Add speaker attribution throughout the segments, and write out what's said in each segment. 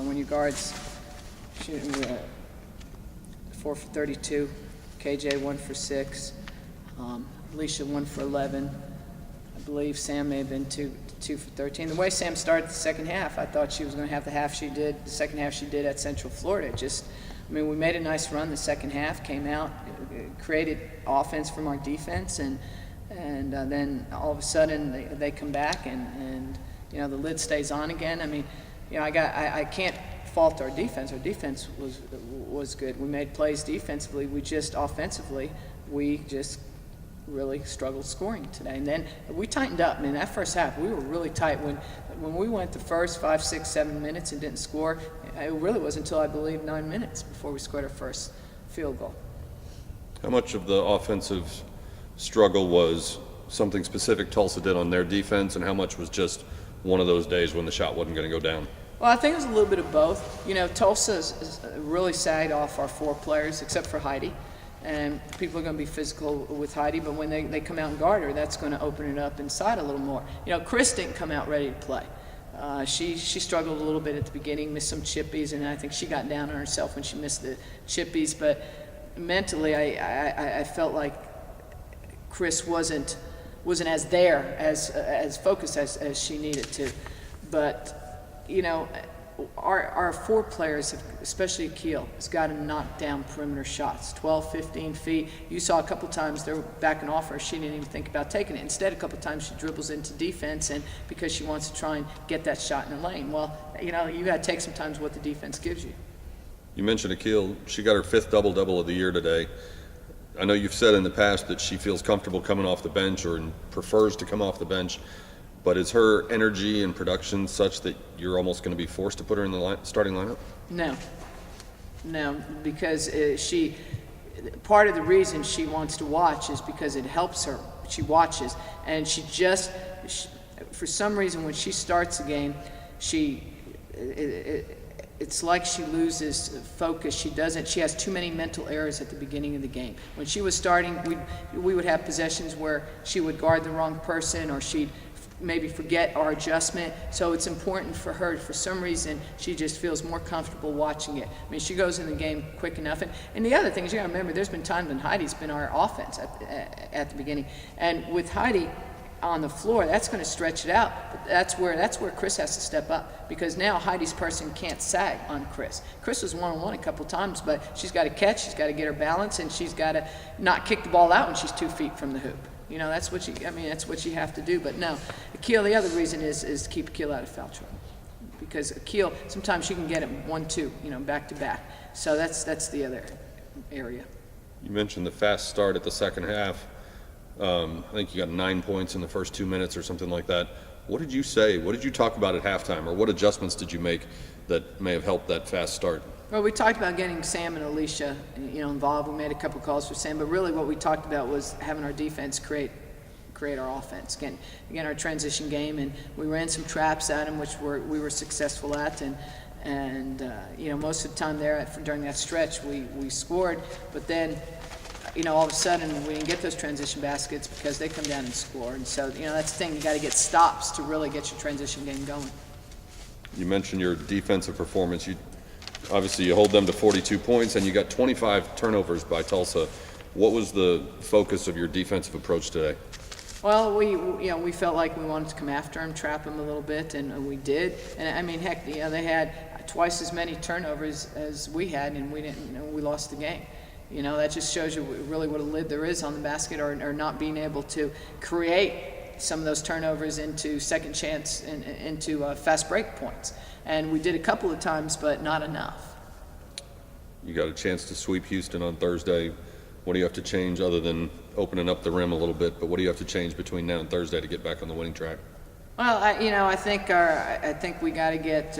Speaker 1: when your guards shooting 4 for 32, KJ 1 for 6, Alicia 1 for 11. I believe Sam may have been 2 for 13. The way Sam started the second half, I thought she was going to have the half she did, the second half she did at Central Florida. We made a nice run the second half, came out, created offense from our defense, and then all of a sudden they come back and the lid stays on again. I can't fault our defense. Our defense was good. We made plays defensively. Offensively, we just really struggled scoring today. And then we tightened up. That first half, we were really tight. When we went the first 5, 6, 7 minutes and didn't score, it really wasn't until, I believe, 9 minutes before we scored our first field goal.
Speaker 2: How much of the offensive struggle was something specific Tulsa did on their defense, and how much was just one of those days when the shot wasn't going to go down?
Speaker 1: Well, I think it was a little bit of both. Tulsa is really sagged off our 4 players, except for Heidi. And people are going to be physical with Heidi, but when they come out and guard her, that's going to open it up inside a little more. Chris didn't come out ready to play. She struggled a little bit at the beginning, missed some chippies, and I think she got down on herself when she missed the chippies. But mentally, I felt like Chris wasn't as there, as focused as she needed to. But our 4 players, especially Akil, has got to knock down perimeter shots, 12, 15 feet. You saw a couple times they were backing off her. She didn't even think about taking it. Instead, a couple times she dribbles into defense, and because she wants to try and get that shot in the lane. Well, you got to take sometimes what the defense gives you.
Speaker 2: You mentioned Akil. She got her 5th double-double of the year today. I know you've said in the past that she feels comfortable coming off the bench or prefers to come off the bench. But is her energy and production such that you're almost going to be forced to put her in the starting lineup? No, because part of the reason she wants to watch is because it helps her. She watches, and for some reason, when she starts a game, it's like she loses focus. She has too many mental errors at the beginning of the game. When she was starting, we would have possessions where she would guard the wrong person, or she'd maybe forget our adjustment. So it's important for her. For some reason, she just feels more comfortable watching it. She goes in the game quick enough. And the other thing is, you got to remember, there's been times when Heidi's been our offense at the beginning. And with Heidi on the floor, that's going to stretch it out. But that's where Chris has to step up, because now Heidi's person can't sag on Chris. Chris was one-on-one a couple times, but she's got to catch, she's got to get her balance, and she's got to not kick the ball out when she's 2 feet from the hoop. That's what you have to do. But no, Akil, the other reason is to keep Akil out of foul trouble, because Akil, sometimes she can get him 1-2, back to back. So that's the other area. You mentioned the fast start at the second half. I think you got 9 points in the first 2 minutes or something like that. What did you say? What did you talk about at halftime, or what adjustments did you make that may have helped that fast start?
Speaker 1: Well, we talked about getting Sam and Alicia, involved. We made a couple calls for Sam, but really what we talked about was having our defense create our offense. Again, our transition game, and we ran some traps at them, which we were successful at, and most of the time there during that stretch we scored, but then all of a sudden we didn't get those transition baskets because they come down and score. And so that's the thing, you got to get stops to really get your transition game going.
Speaker 2: You mentioned your defensive performance. Obviously, you hold them to 42 points, and you got 25 turnovers by Tulsa. What was the focus of your defensive approach today?
Speaker 1: Well, we felt like we wanted to come after them, trap them a little bit, and we did. And heck, they had twice as many turnovers as we had, and we didn't. We lost the game. That just shows you really what a lid there is on the basket, or not being able to create some of those turnovers into second chance and into fast break points. And we did a couple of times, but not enough.
Speaker 2: You got a chance to sweep Houston on Thursday. What do you have to change other than opening up the rim a little bit? But what do you have to change between now and Thursday to get back on the winning track?
Speaker 1: Well, I think we got to get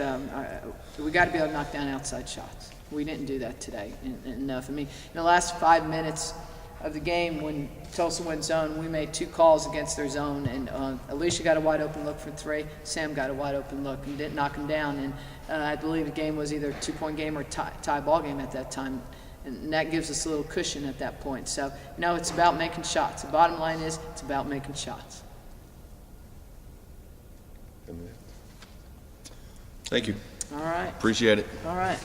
Speaker 1: we got to be able to knock down outside shots. We didn't do that today enough. In the last 5 minutes of the game, when Tulsa went zone, we made 2 calls against their zone, and Alicia got a wide open look for 3. Sam got a wide open look and didn't knock him down. And I believe the game was either a 2-point game or tie ball game at that time, and that gives us a little cushion at that point. So it's about making shots. The bottom line is it's about making shots.
Speaker 2: Thank you.
Speaker 1: All right,
Speaker 3: Appreciate it.
Speaker 1: all right.